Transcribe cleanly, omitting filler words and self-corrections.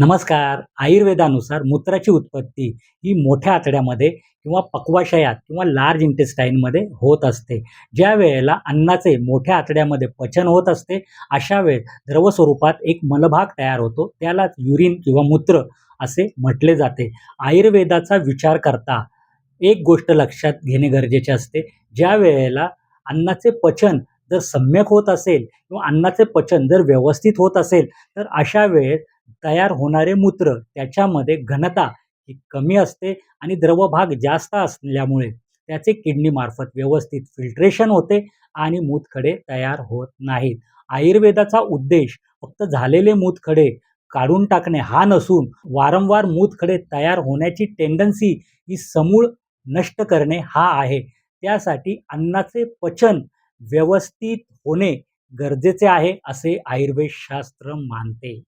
नमस्कार. आयुर्वेदानुसार मूत्राची उत्पत्ती ही मोठ्या आतड्यामध्ये किंवा पक्वाशयात किंवा लार्ज इंटेस्टाईनमध्ये होत असते. ज्या वेळेला अन्नाचे मोठ्या आतड्यामध्ये पचन होत असते, अशा वेळेस द्रव स्वरूपात एक मलभाग तयार होतो. त्यालाच युरिन किंवा मूत्र असे म्हटले जाते. आयुर्वेदाचा विचार करता एक गोष्ट लक्षात घेणे गरजेचे असते. ज्या वेळेला अन्नाचे पचन जर सम्यक होत असेल किंवा अन्नाचे पचन जर व्यवस्थित होत असेल, तर अशा वेळेस तयार होणारे मूत्र त्याच्यामध्ये घनता ही कमी असते आणि द्रवभाग जास्त असल्यामुळे त्याचे किडनीमार्फत व्यवस्थित फिल्ट्रेशन होते आणि मूतखडे तयार होत नाहीत. आयुर्वेदाचा उद्देश फक्त झालेले मूतखडे काढून टाकणे हा नसून वारंवार मूतखडे तयार होण्याची टेंडन्सी ही समूळ नष्ट करणे हा आहे. त्यासाठी अन्नाचे पचन व्यवस्थित होणे गरजेचे आहे असे आयुर्वेद शास्त्र मानते.